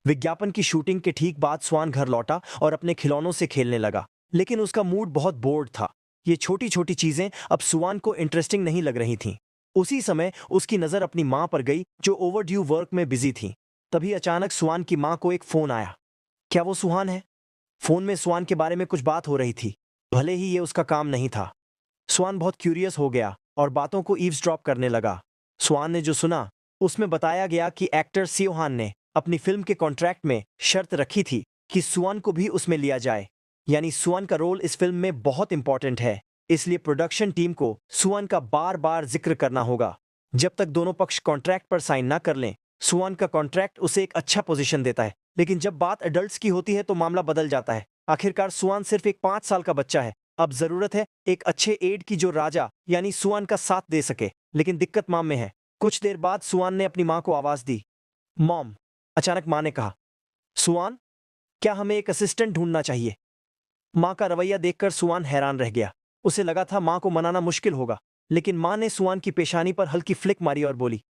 विज्ञापन की शूटिंग के ठीक बाद स्वान घर लौटा और अपने खिलौनों से खेलने लगा, लेकिन उसका मूड बहुत बोर्ड था। ये छोटी छोटी चीजें अब स्वान को इंटरेस्टिंग नहीं लग रही थीं। उसी समय उसकी नजर अपनी माँ पर गई, जो ओवरड्यू वर्क में बिजी थी। तभी अचानक स्वान की माँ को एक फोन आया। क्या वो सुहान है? फोन में स्वान के बारे में कुछ बात हो रही थी, भले ही ये उसका काम नहीं था। स्वान बहुत क्यूरियस हो गया और बातों को ईव्सड्रॉप करने लगा। स्वान ने जो सुना उसमें बताया गया कि एक्टर सियोहान ने अपनी फिल्म के कॉन्ट्रैक्ट में शर्त रखी थी कि सुआन को भी उसमें लिया जाए। यानी सुआन का रोल इस फिल्म में बहुत इंपॉर्टेंट है, इसलिए प्रोडक्शन टीम को सुआन का बार बार जिक्र करना होगा। जब तक दोनों पक्ष कॉन्ट्रैक्ट पर साइन ना कर लें, सुआन का कॉन्ट्रैक्ट उसे एक अच्छा पोजीशन देता है, लेकिन जब बात एडल्ट्स की होती है तो मामला बदल जाता है। आखिरकार सुआन सिर्फ एक 5 साल का बच्चा है। अब जरूरत है एक अच्छे एड की जो राजा यानी सुआन का साथ दे सके, लेकिन दिक्कत माम में है। कुछ देर बाद सुआन ने अपनी माँ को आवाज दी। मॉम, अचानक माँ ने कहा। सुआन, क्या हमें एक असिस्टेंट ढूंढना चाहिए? माँ का रवैया देखकर सुआन हैरान रह गया। उसे लगा था माँ को मनाना मुश्किल होगा, लेकिन माँ ने सुआन की पेशानी पर हल्की फ्लिक मारी और बोली,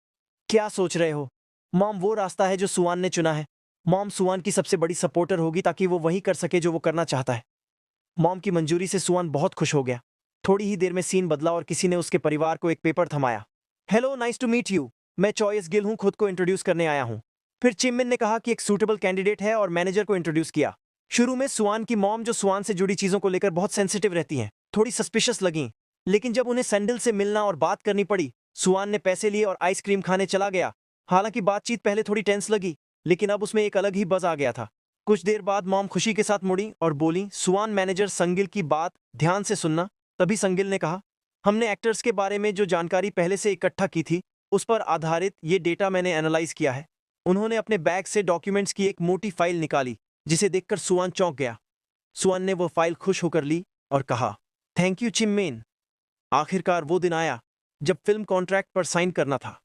क्या सोच रहे हो? मॉम, वो रास्ता है जो सुआन ने चुना है। मॉम सुआन की सबसे बड़ी सपोर्टर होगी ताकि वो वही कर सके जो वो करना चाहता है। मॉम की मंजूरी से सुआन बहुत खुश हो गया। थोड़ी ही देर में सीन बदला और किसी ने उसके परिवार को एक पेपर थमाया। Hello, nice to meet you. मैं चॉइस गिल हूँ, खुद को इंट्रोड्यूस करने आया हूँ। फिर चिममिन ने कहा कि एक सूटेबल कैंडिडेट है और मैनेजर को इंट्रोड्यूस किया। शुरू में सुआन की मॉम, जो सुआन से जुड़ी चीजों को लेकर बहुत सेंसिटिव रहती हैं, थोड़ी सस्पिशियस लगीं, लेकिन जब उन्हें सैंडल से मिलना और बात करनी पड़ी, सुआन ने पैसे लिए और आइसक्रीम खाने चला गया। हालांकि बातचीत पहले थोड़ी टेंस लगी, लेकिन अब उसमें एक अलग ही बज आ गया था। कुछ देर बाद मॉम खुशी के साथ मुड़ी और बोली, सुआन, मैनेजर संगिल की बात ध्यान से सुनना। तभी संगिल ने कहा, हमने एक्टर्स के बारे में जो जानकारी पहले से इकट्ठा की थी, उस पर आधारित ये डेटा मैंने एनालाइज किया है। उन्होंने अपने बैग से डॉक्यूमेंट्स की एक मोटी फाइल निकाली, जिसे देखकर सुआन चौंक गया। सुआन ने वो फाइल खुश होकर ली और कहा, थैंक यू चिम्मेन। आखिरकार वो दिन आया जब फिल्म कॉन्ट्रैक्ट पर साइन करना था।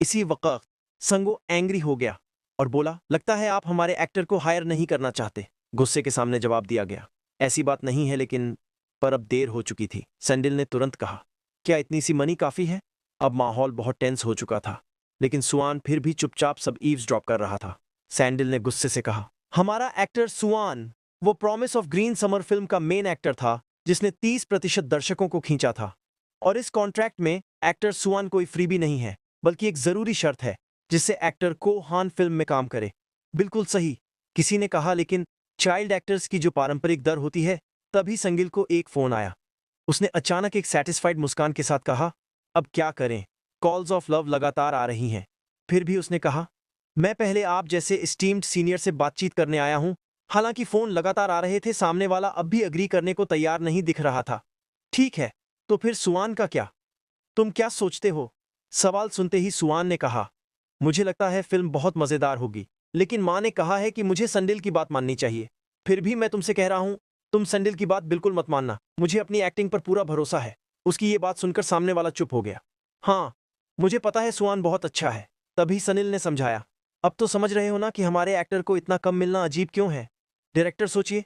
इसी वक्त संगो एंग्री हो गया और बोला, लगता है आप हमारे एक्टर को हायर नहीं करना चाहते। गुस्से के सामने जवाब दिया गया, ऐसी बात नहीं है, लेकिन पर अब देर हो चुकी थी। सैंडल ने तुरंत कहा, क्या इतनी सी मनी काफी है? अब माहौल बहुत टेंस हो चुका था, लेकिन सुआन फिर भी चुपचाप सब ईव्सड्रॉप कर रहा था। सैंडल ने गुस्से से कहा, हमारा एक्टर सुआन वो promise of green summer film का मेन एक्टर था, जिसने 30% दर्शकों को खींचा था। और इस कॉन्ट्रैक्ट में एक्टर सुआन कोई फ्रीबी नहीं है, बल्कि एक जरूरी शर्त है जिससे एक्टर को हान फिल्म में काम करे। बिल्कुल सही, किसी ने कहा, लेकिन चाइल्ड एक्टर्स की जो पारंपरिक दर होती है। तभी संगिल को एक फोन आया। उसने अचानक एक सेटिस्फाइड मुस्कान के साथ कहा, अब क्या करें, कॉल्स ऑफ लव लगातार आ रही हैं। फिर भी उसने कहा, मैं पहले आप जैसे एस्टीम्ड सीनियर से बातचीत करने आया हूं। हालांकि फोन लगातार आ रहे थे, सामने वाला अब भी अग्री करने को तैयार नहीं दिख रहा था। ठीक है, तो फिर सुआन का क्या? तुम क्या सोचते हो? सवाल सुनते ही सुआन ने कहा, मुझे लगता है फिल्म बहुत मजेदार होगी, लेकिन माँ ने कहा है कि मुझे संडिल की बात माननी चाहिए। फिर भी मैं तुमसे कह रहा हूं, तुम संडिल की बात बिल्कुल मत मानना। मुझे अपनी एक्टिंग पर पूरा भरोसा है। उसकी ये बात सुनकर सामने वाला चुप हो गया। हाँ, मुझे पता है सुआन बहुत अच्छा है। तभी सनिल ने समझाया, अब तो समझ रहे हो ना कि हमारे एक्टर को इतना कम मिलना अजीब क्यों है। डायरेक्टर सोचिए,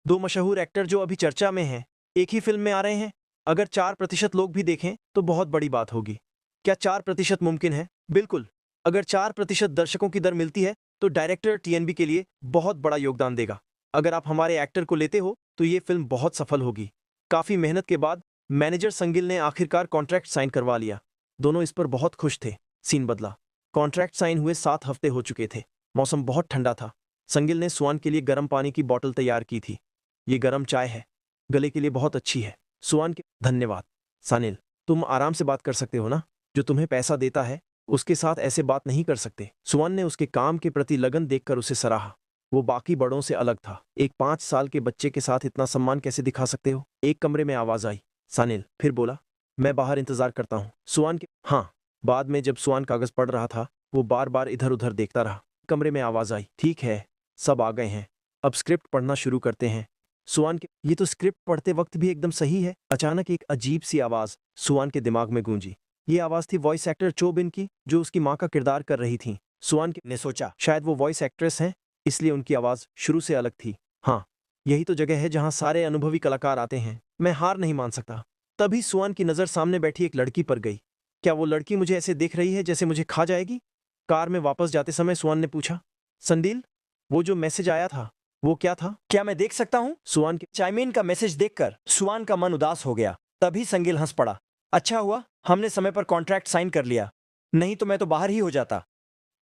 2 मशहूर एक्टर जो अभी चर्चा में हैं, एक ही फिल्म में आ रहे हैं। अगर 4% लोग भी देखें तो बहुत बड़ी बात होगी। क्या 4% मुमकिन है? बिल्कुल। अगर 4% दर्शकों की दर मिलती है तो डायरेक्टर टीएनबी के लिए बहुत बड़ा योगदान देगा। अगर आप हमारे एक्टर को लेते हो तो ये फिल्म बहुत सफल होगी। काफी मेहनत के बाद मैनेजर संगिल ने आखिरकार कॉन्ट्रैक्ट साइन करवा लिया। दोनों इस पर बहुत खुश थे। सीन बदला। कॉन्ट्रैक्ट साइन हुए 7 हफ्ते हो चुके थे। मौसम बहुत ठंडा था। संगिल ने सुआन के लिए गर्म पानी की बोतल तैयार की थी। ये गर्म चाय है, गले के लिए बहुत अच्छी है। सुआन के धन्यवाद। सनिल, तुम आराम से बात कर सकते हो ना? जो तुम्हें पैसा देता है उसके साथ ऐसे बात नहीं कर सकते। सुआन ने उसके काम के प्रति लगन देखकर उसे सराहा। वो बाकी बड़ों से अलग था। एक 5 साल के बच्चे के साथ इतना सम्मान कैसे दिखा सकते हो? एक कमरे में आवाज आई। सनिल फिर बोला, मैं बाहर इंतजार करता हूँ। सुआन के हाँ। बाद में जब सुआन कागज पढ़ रहा था, वो बार बार इधर उधर देखता रहा। कमरे में आवाज आई, ठीक है, सब आ गए हैं, अब स्क्रिप्ट पढ़ना शुरू करते हैं। सुआन के ये तो स्क्रिप्ट पढ़ते वक्त भी एकदम सही है। अचानक एक अजीब सी आवाज सुआन के दिमाग में गूंजी। ये आवाज थी वॉइस एक्टर चोबिन की, जो उसकी माँ का किरदार कर रही थी। सुआन ने सोचा, शायद वो वॉइस एक्ट्रेस हैं, इसलिए उनकी आवाज शुरू से अलग थी। हाँ, यही तो जगह है जहाँ सारे अनुभवी कलाकार आते हैं। मैं हार नहीं मान सकता। तभी सुआन की नजर सामने बैठी एक लड़की पर गई। क्या वो लड़की मुझे ऐसे देख रही है जैसे मुझे खा जाएगी? कार में वापस जाते समय सुआन ने पूछा, संडील, वो जो मैसेज आया था वो क्या था? क्या मैं देख सकता हूँ? सुआन के चाइमेन का मैसेज देखकर सुआन का मन उदास हो गया। तभी संगिल हंस पड़ा। अच्छा हुआ हमने समय पर कॉन्ट्रैक्ट साइन कर लिया, नहीं तो मैं तो बाहर ही हो जाता।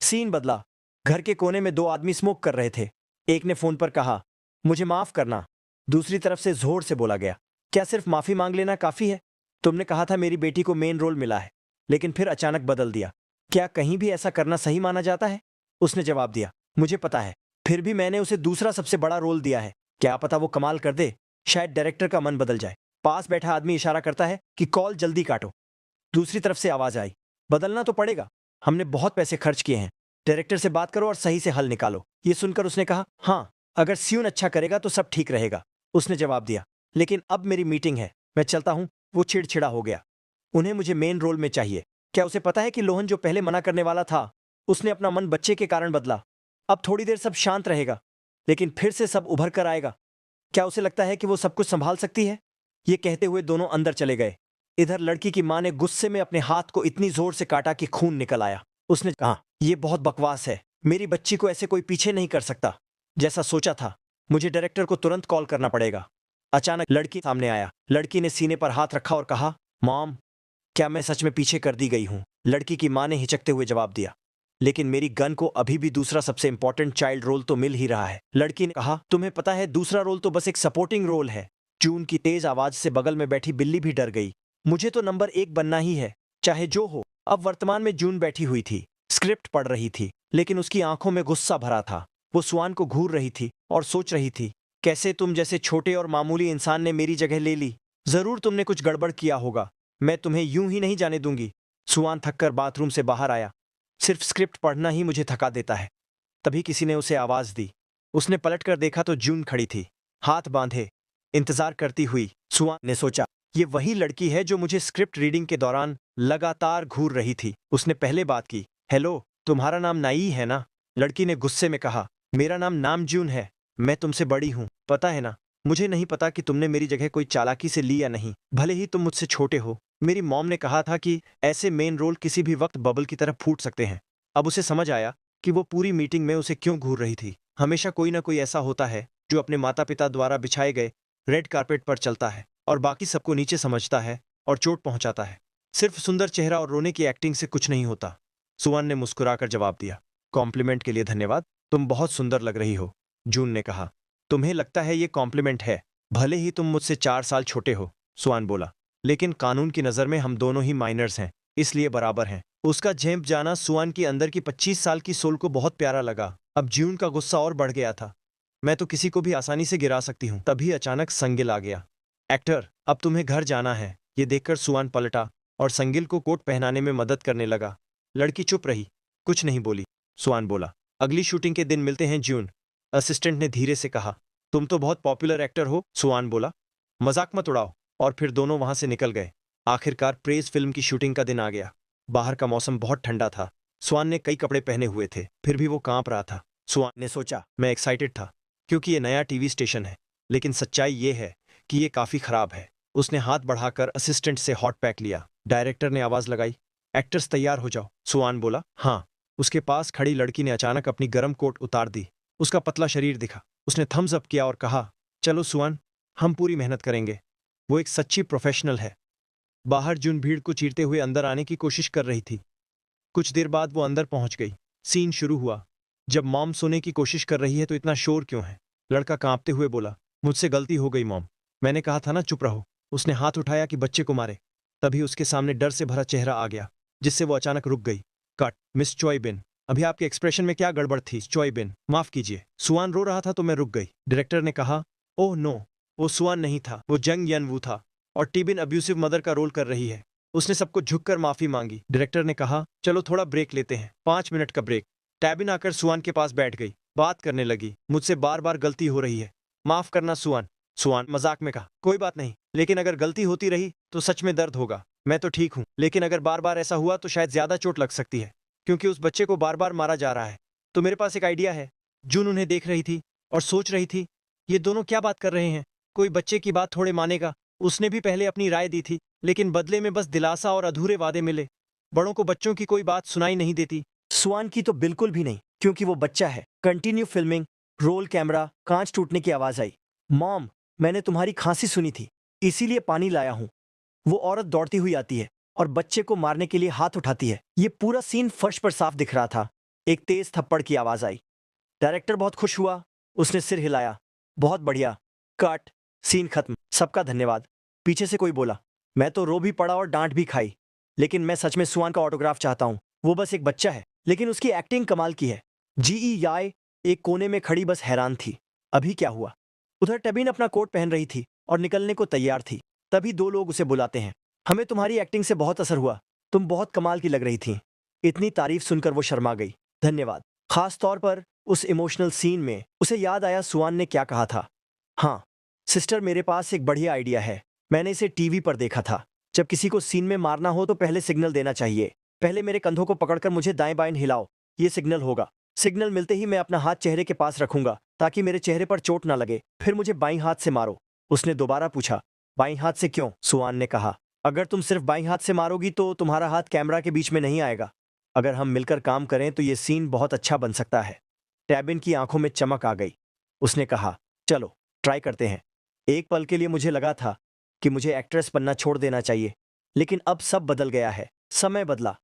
सीन बदला। घर के कोने में दो आदमी स्मोक कर रहे थे। एक ने फोन पर कहा, मुझे माफ करना। दूसरी तरफ से जोर से बोला गया, क्या सिर्फ माफी मांग लेना काफी है? तुमने कहा था मेरी बेटी को मेन रोल मिला है, लेकिन फिर अचानक बदल दिया। क्या कहीं भी ऐसा करना सही माना जाता है? उसने जवाब दिया, मुझे पता है, फिर भी मैंने उसे दूसरा सबसे बड़ा रोल दिया है। क्या पता वो कमाल कर दे, शायद डायरेक्टर का मन बदल जाए। पास बैठा आदमी इशारा करता है कि कॉल जल्दी काटो। दूसरी तरफ से आवाज आई, बदलना तो पड़ेगा, हमने बहुत पैसे खर्च किए हैं। डायरेक्टर से बात करो और सही से हल निकालो। ये सुनकर उसने कहा, हाँ, अगर स्यून अच्छा करेगा तो सब ठीक रहेगा। उसने जवाब दिया, लेकिन अब मेरी मीटिंग है, मैं चलता हूं। वो चिड़चिड़ा हो गया। उन्हें मुझे मेन रोल में चाहिए। क्या उसे पता है कि लोहन जो पहले मना करने वाला था, उसने अपना मन बच्चे के कारण बदला। अब थोड़ी देर सब शांत रहेगा, लेकिन फिर से सब उभर कर आएगा। क्या उसे लगता है कि वो सब कुछ संभाल सकती है? ये कहते हुए दोनों अंदर चले गए। इधर लड़की की मां ने गुस्से में अपने हाथ को इतनी जोर से काटा कि खून निकल आया। उसने कहा, यह बहुत बकवास है, मेरी बच्ची को ऐसे कोई पीछे नहीं कर सकता। जैसा सोचा था, मुझे डायरेक्टर को तुरंत कॉल करना पड़ेगा। अचानक लड़की सामने आया। लड़की ने सीने पर हाथ रखा और कहा, मॉम, क्या मैं सच में पीछे कर दी गई हूं? लड़की की मां ने हिचकते हुए जवाब दिया, लेकिन मेरी गन को अभी भी दूसरा सबसे इंपॉर्टेंट चाइल्ड रोल तो मिल ही रहा है। लड़की ने कहा, तुम्हें पता है दूसरा रोल तो बस एक सपोर्टिंग रोल है। जून की तेज आवाज से बगल में बैठी बिल्ली भी डर गई। मुझे तो नंबर 1 बनना ही है, चाहे जो हो। अब वर्तमान में जून बैठी हुई थी, स्क्रिप्ट पढ़ रही थी, लेकिन उसकी आंखों में गुस्सा भरा था। वो सुआन को घूर रही थी और सोच रही थी, कैसे तुम जैसे छोटे और मामूली इंसान ने मेरी जगह ले ली। जरूर तुमने कुछ गड़बड़ किया होगा, मैं तुम्हें यूं ही नहीं जाने दूंगी। सुआन थककर बाथरूम से बाहर आया। सिर्फ स्क्रिप्ट पढ़ना ही मुझे थका देता है। तभी किसी ने उसे आवाज दी। उसने पलटकर देखा तो जून खड़ी थी, हाथ बांधे, इंतजार करती हुई। सुआन ने सोचा, ये वही लड़की है जो मुझे स्क्रिप्ट रीडिंग के दौरान लगातार घूर रही थी। उसने पहले बात की, हेलो, तुम्हारा नाम नाई है ना? लड़की ने गुस्से में कहा, मेरा नाम नामजून है, मैं तुमसे बड़ी हूं, पता है ना? मुझे नहीं पता कि तुमने मेरी जगह कोई चालाकी से ली या नहीं, भले ही तुम मुझसे छोटे हो। मेरी मॉम ने कहा था कि ऐसे मेन रोल किसी भी वक्त बबल की तरह फूट सकते हैं। अब उसे समझ आया कि वो पूरी मीटिंग में उसे क्यों घूर रही थी। हमेशा कोई ना कोई ऐसा होता है जो अपने माता पिता द्वारा बिछाए गए रेड कारपेट पर चलता है और बाकी सबको नीचे समझता है और चोट पहुंचाता है। सिर्फ सुंदर चेहरा और रोने की एक्टिंग से कुछ नहीं होता। सुवन ने मुस्कुराकर जवाब दिया, कॉम्प्लीमेंट के लिए धन्यवाद, तुम बहुत सुंदर लग रही हो। जून ने कहा, तुम्हें लगता है ये कॉम्प्लीमेंट है? भले ही तुम मुझसे 4 साल छोटे हो, सुआन बोला, लेकिन कानून की नजर में हम दोनों ही माइनर्स हैं, इसलिए बराबर हैं। उसका झेंप जाना सुआन की अंदर की 25 साल की सोल को बहुत प्यारा लगा। अब जून का गुस्सा और बढ़ गया था। मैं तो किसी को भी आसानी से गिरा सकती हूँ। तभी अचानक संगिल आ गया। एक्टर, अब तुम्हें घर जाना है। ये देखकर सुआन पलटा और संगिल को कोट पहनाने में मदद करने लगा। लड़की चुप रही, कुछ नहीं बोली। सुआन बोला, अगली शूटिंग के दिन मिलते हैं जून, असिस्टेंट ने धीरे से कहा। तुम तो बहुत पॉपुलर एक्टर हो, सुआन बोला, मजाक मत उड़ाओ। और फिर दोनों वहां से निकल गए। आखिरकार प्रेज फिल्म की शूटिंग का दिन आ गया। बाहर का मौसम बहुत ठंडा था। सुआन ने कई कपड़े पहने हुए थे, फिर भी वो कांप रहा था। सुआन ने सोचा, मैं एक्साइटेड था क्योंकि ये नया टीवी स्टेशन है, लेकिन सच्चाई ये है कि ये काफी खराब है। उसने हाथ बढ़ाकर असिस्टेंट से हॉट पैक लिया। डायरेक्टर ने आवाज लगाई, एक्टर्स तैयार हो जाओ। सुआन बोला, हाँ। उसके पास खड़ी लड़की ने अचानक अपनी गर्म कोट उतार दी। उसका पतला शरीर दिखा। उसने थम्स अप किया और कहा, चलो सुआन, हम पूरी मेहनत करेंगे। वो एक सच्ची प्रोफेशनल है। बाहर जून भीड़ को चीरते हुए अंदर आने की कोशिश कर रही थी। कुछ देर बाद वो अंदर पहुंच गई। सीन शुरू हुआ। जब मॉम सोने की कोशिश कर रही है तो इतना शोर क्यों है? लड़का कांपते हुए बोला, मुझसे गलती हो गई मॉम, मैंने कहा था ना चुप रहो। उसने हाथ उठाया कि बच्चे को मारे। तभी उसके सामने डर से भरा चेहरा आ गया, जिससे वो अचानक रुक गई। कट। मिस चॉय बिन, अभी आपके एक्सप्रेशन में क्या गड़बड़ थी? चॉय बिन, माफ कीजिए। सुआन रो रहा था तो मैं रुक गई। डायरेक्टर ने कहा, ओह नो, वो सुआन नहीं था, वो जंग यन वू था और टीबिन अब्यूसिव मदर का रोल कर रही है। उसने सबको झुककर माफी मांगी। डायरेक्टर ने कहा, चलो थोड़ा ब्रेक लेते हैं, 5 मिनट का ब्रेक। टैबिन आकर सुआन के पास बैठ गई। बात करने लगी, मुझसे बार बार गलती हो रही है, माफ करना सुआन। सुआन मजाक में कहा, कोई बात नहीं, लेकिन अगर गलती होती रही तो सच में दर्द होगा। मैं तो ठीक हूँ, लेकिन अगर बार बार ऐसा हुआ तो शायद ज्यादा चोट लग सकती है, क्योंकि उस बच्चे को बार बार मारा जा रहा है। तो मेरे पास एक आइडिया है। जून उन्हें देख रही थी और सोच रही थी, ये दोनों क्या बात कर रहे हैं? कोई बच्चे की बात थोड़े मानेगा। उसने भी पहले अपनी राय दी थी, लेकिन बदले में बस दिलासा और अधूरे वादे मिले। बड़ों को बच्चों की कोई बात सुनाई नहीं देती। सुआन की तो बिल्कुल भी नहीं, क्योंकि वो बच्चा है। कंटिन्यू फिल्मिंग, रोल कैमरा, कांच टूटने की आवाज आई। मॉम, मैंने तुम्हारी खांसी सुनी थी, इसीलिए पानी लाया हूं। वो औरत दौड़ती हुई आती है और बच्चे को मारने के लिए हाथ उठाती है। ये पूरा सीन फर्श पर साफ दिख रहा था। एक तेज थप्पड़ की आवाज आई। डायरेक्टर बहुत खुश हुआ, उसने सिर हिलाया। बहुत बढ़िया, कट, सीन खत्म, सबका धन्यवाद। पीछे से कोई बोला। मैं तो रो भी पड़ा और डांट भी खाई, लेकिन मैं सच में सुआन का ऑटोग्राफ चाहता हूं। वो बस एक बच्चा है, लेकिन उसकी एक्टिंग कमाल की है। जीई याय एक कोने में खड़ी बस हैरान थी। अभी क्या हुआ? उधर टेबिन अपना कोट पहन रही थी और निकलने को तैयार थी। तभी दो लोग उसे बुलाते हैं। हमें तुम्हारी एक्टिंग से बहुत असर हुआ, तुम बहुत कमाल की लग रही थी। इतनी तारीफ सुनकर वो शर्मा गई। धन्यवाद। खास तौर पर उस इमोशनल सीन में उसे याद आया सुआन ने क्या कहा था। हाँ सिस्टर, मेरे पास एक बढ़िया आइडिया है। मैंने इसे टीवी पर देखा था। जब किसी को सीन में मारना हो तो पहले सिग्नल देना चाहिए। पहले मेरे कंधों को पकड़कर मुझे दाएं बाएं हिलाओ, ये सिग्नल होगा। सिग्नल मिलते ही मैं अपना हाथ चेहरे के पास रखूंगा ताकि मेरे चेहरे पर चोट ना लगे। फिर मुझे बाईं हाथ से मारो। उसने दोबारा पूछा, बाईं हाथ से क्यों? सुआन ने कहा, अगर तुम सिर्फ बाईं हाथ से मारोगी तो तुम्हारा हाथ कैमरा के बीच में नहीं आएगा। अगर हम मिलकर काम करें तो ये सीन बहुत अच्छा बन सकता है। टैबिन की आंखों में चमक आ गई। उसने कहा, चलो ट्राई करते हैं। एक पल के लिए मुझे लगा था कि मुझे एक्ट्रेस बनना छोड़ देना चाहिए, लेकिन अब सब बदल गया है। समय बदला।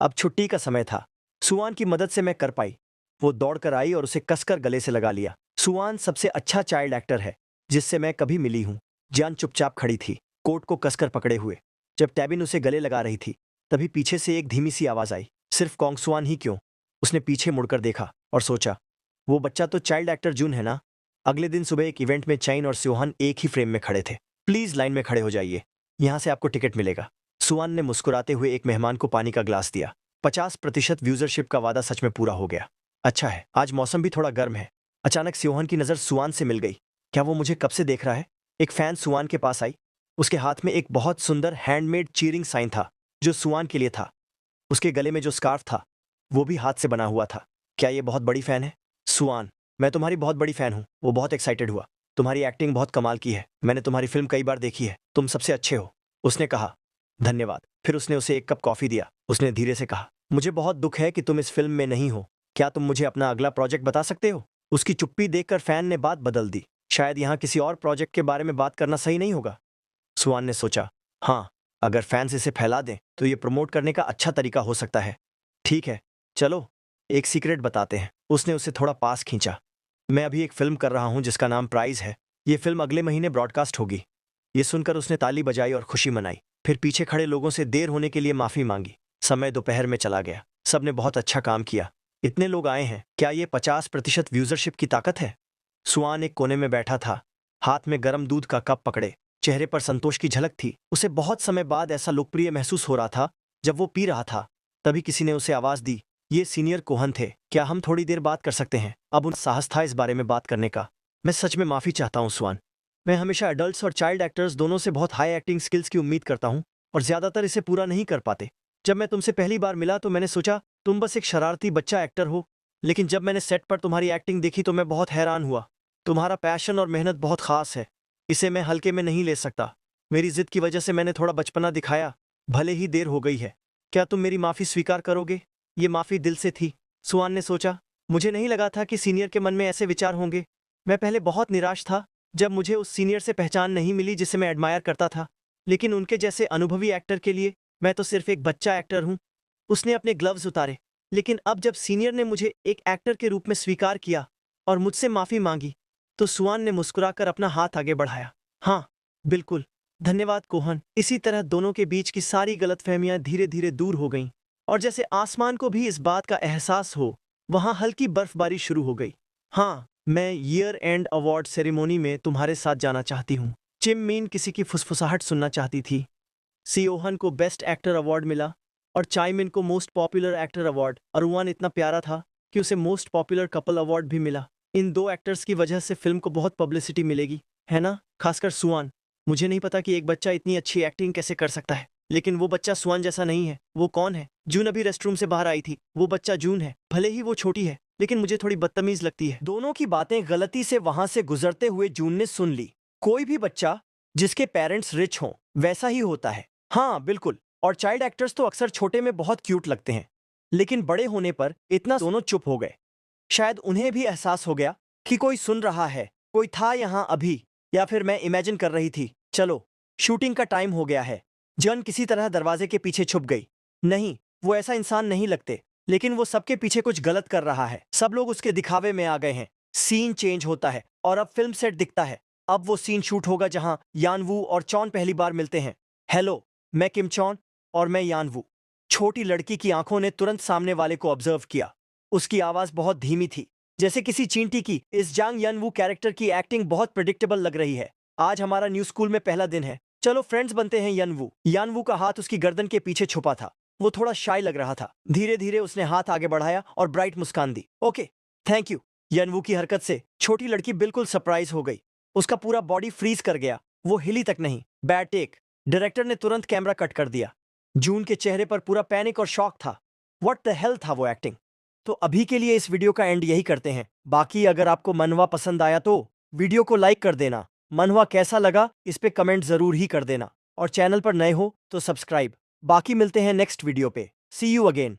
अब छुट्टी का समय था। सुआन की मदद से मैं कर पाई। वो दौड़कर आई और उसे कसकर गले से लगा लिया। सुआन सबसे अच्छा चाइल्ड एक्टर है जिससे मैं कभी मिली हूं। जान चुपचाप खड़ी थी, कोट को कसकर पकड़े हुए। जब टैबिन उसे गले लगा रही थी तभी पीछे से एक धीमी सी आवाज आई, सिर्फ कॉन्गसुआन ही क्यों? उसने पीछे मुड़कर देखा और सोचा, वो बच्चा तो चाइल्ड एक्टर जून है ना। अगले दिन सुबह एक इवेंट में चैन और स्योहान एक ही फ्रेम में खड़े थे। प्लीज लाइन में खड़े हो जाइए, यहां से आपको टिकट मिलेगा। सुआन ने मुस्कुराते हुए एक मेहमान को पानी का ग्लास दिया। 50% व्यूजरशिप का वादा सच में पूरा हो गया। अच्छा है, आज मौसम भी थोड़ा गर्म है। अचानक स्योहान की नजर सुआन से मिल गई। क्या वो मुझे कब से देख रहा है? एक फैन सुआन के पास आई। उसके हाथ में एक बहुत सुंदर हैंडमेड चीरिंग साइन था जो सुआन के लिए था। उसके गले में जो स्कार्फ था वो भी हाथ से बना हुआ था। क्या ये बहुत बड़ी फैन है? सुआन, मैं तुम्हारी बहुत बड़ी फैन हूँ। वो बहुत एक्साइटेड हुआ। तुम्हारी एक्टिंग बहुत कमाल की है। मैंने तुम्हारी फिल्म कई बार देखी है। तुम सबसे अच्छे हो। उसने कहा, धन्यवाद। फिर उसने उसे एक कप कॉफी दिया। उसने धीरे से कहा, मुझे बहुत दुख है कि तुम इस फिल्म में नहीं हो। क्या तुम मुझे अपना अगला प्रोजेक्ट बता सकते हो? उसकी चुप्पी देखकर फैन ने बात बदल दी। शायद यहाँ किसी और प्रोजेक्ट के बारे में बात करना सही नहीं होगा। सुआन ने सोचा, हाँ, अगर फैंस इसे फैला दें तो ये प्रमोट करने का अच्छा तरीका हो सकता है। ठीक है, चलो एक सीक्रेट बताते हैं। उसने उसे थोड़ा पास खींचा। मैं अभी एक फिल्म कर रहा हूं जिसका नाम प्राइज है। ये फिल्म अगले महीने ब्रॉडकास्ट होगी। ये सुनकर उसने ताली बजाई और खुशी मनाई। फिर पीछे खड़े लोगों से देर होने के लिए माफी मांगी। समय दोपहर में चला गया। सबने बहुत अच्छा काम किया। इतने लोग आए हैं, क्या ये 50% व्यूजरशिप की ताकत है? सुआन एक कोने में बैठा था, हाथ में गर्म दूध का कप पकड़े। चेहरे पर संतोष की झलक थी। उसे बहुत समय बाद ऐसा लोकप्रिय महसूस हो रहा था। जब वो पी रहा था तभी किसी ने उसे आवाज दी। ये सीनियर कोहन थे। क्या हम थोड़ी देर बात कर सकते हैं? अब उन साहस था इस बारे में बात करने का। मैं सच में माफी चाहता हूँ सुआन। मैं हमेशा एडल्ट्स और चाइल्ड एक्टर्स दोनों से बहुत हाई एक्टिंग स्किल्स की उम्मीद करता हूँ और ज्यादातर इसे पूरा नहीं कर पाते। जब मैं तुमसे पहली बार मिला तो मैंने सोचा तुम बस एक शरारती बच्चा एक्टर हो, लेकिन जब मैंने सेट पर तुम्हारी एक्टिंग देखी तो मैं बहुत हैरान हुआ। तुम्हारा पैशन और मेहनत बहुत खास है। इसे मैं हल्के में नहीं ले सकता। मेरी जिद की वजह से मैंने थोड़ा बचपना दिखाया, भले ही देर हो गई है। क्या तुम मेरी माफी स्वीकार करोगे? ये माफी दिल से थी। सुआन ने सोचा, मुझे नहीं लगा था कि सीनियर के मन में ऐसे विचार होंगे। मैं पहले बहुत निराश था जब मुझे उस सीनियर से पहचान नहीं मिली जिसे मैं एडमायर करता था, लेकिन उनके जैसे अनुभवी एक्टर के लिए मैं तो सिर्फ एक बच्चा एक्टर हूँ। उसने अपने ग्लव्स उतारे, लेकिन अब जब सीनियर ने मुझे एक एक्टर के रूप में स्वीकार किया और मुझसे माफी मांगी तो सुआन ने मुस्कुराकर अपना हाथ आगे बढ़ाया। हाँ, बिल्कुल, धन्यवाद कोहन। इसी तरह दोनों के बीच की सारी गलतफहमियां धीरे धीरे दूर हो गईं और जैसे आसमान को भी इस बात का एहसास हो, वहां हल्की बर्फबारी शुरू हो गई। हाँ, मैं ईयर एंड अवार्ड सेरेमनी में तुम्हारे साथ जाना चाहती हूँ। चिम मीन किसी की फुसफुसाहट सुनना चाहती थी। सियोहन को बेस्ट एक्टर अवार्ड मिला और चाइमिन को मोस्ट पॉपुलर एक्टर अवार्ड। अरुआन इतना प्यारा था कि उसे मोस्ट पॉपुलर कपल अवार्ड भी मिला। इन दो एक्टर्स की वजह से फिल्म को बहुत पब्लिसिटी मिलेगी, है ना? खासकर सुआन। मुझे नहीं पता कि एक बच्चा इतनी अच्छी एक्टिंग कैसे कर सकता है, लेकिन वो बच्चा सुआन जैसा नहीं है। वो कौन है? जून अभी रेस्टरूम से बाहर आई थी। वो बच्चा जून है। भले ही वो छोटी है, लेकिन मुझे थोड़ी बदतमीज लगती है। दोनों की बातें गलती से वहां से गुजरते हुए जून ने सुन ली। कोई भी बच्चा जिसके पेरेंट्स रिच हों वैसा ही होता है। हाँ बिल्कुल, और चाइल्ड एक्टर्स तो अक्सर छोटे में बहुत क्यूट लगते हैं, लेकिन बड़े होने पर इतना दोनों चुप हो गए। शायद उन्हें भी एहसास हो गया कि कोई सुन रहा है, कोई था यहाँ अभी, या फिर मैं इमेजिन कर रही थी। चलो, शूटिंग का टाइम हो गया है। जन किसी तरह दरवाजे के पीछे छुप गई। नहीं, वो ऐसा इंसान नहीं लगते, लेकिन वो सबके पीछे कुछ गलत कर रहा है। सब लोग उसके दिखावे में आ गए हैं। सीन चेंज होता है और अब फिल्म सेट दिखता है। अब वो सीन शूट होगा जहां यानवू और चॉन पहली बार मिलते हैं। हेलो, मैं किम चॉन और मैं यानवू। छोटी लड़की की आंखों ने तुरंत सामने वाले को ऑब्जर्व किया। उसकी आवाज बहुत धीमी थी, जैसे किसी चींटी की। इस जांग यानवू कैरेक्टर की एक्टिंग बहुत प्रिडिक्टेबल लग रही है। आज हमारा न्यू स्कूल में पहला दिन है। चलो फ्रेंड्स बनते हैं। यानवू यानवू का हाथ उसकी गर्दन के पीछे छुपा था। वो थोड़ा शाय लग रहा था। धीरे धीरे उसने हाथ आगे बढ़ाया और ब्राइट मुस्कान दी। Okay, thank you. यानवू की हरकत से छोटी लड़की बिल्कुल सरप्राइज हो गई। उसका पूरा बॉडी फ्रीज कर गया। वो हिली तक नहीं। Bad take. डायरेक्टर ने तुरंत कैमरा कट कर दिया। जून के चेहरे पर पूरा पैनिक और शॉक था। व्हाट द हेल था वो एक्टिंग। तो अभी के लिए इस वीडियो का एंड यही करते हैं। बाकी अगर आपको मनवा पसंद आया तो वीडियो को लाइक कर देना। मनवा कैसा लगा इस पे कमेंट जरूर ही कर देना, और चैनल पर नए हो तो सब्सक्राइब। बाकी मिलते हैं नेक्स्ट वीडियो पे। सी यू अगेन।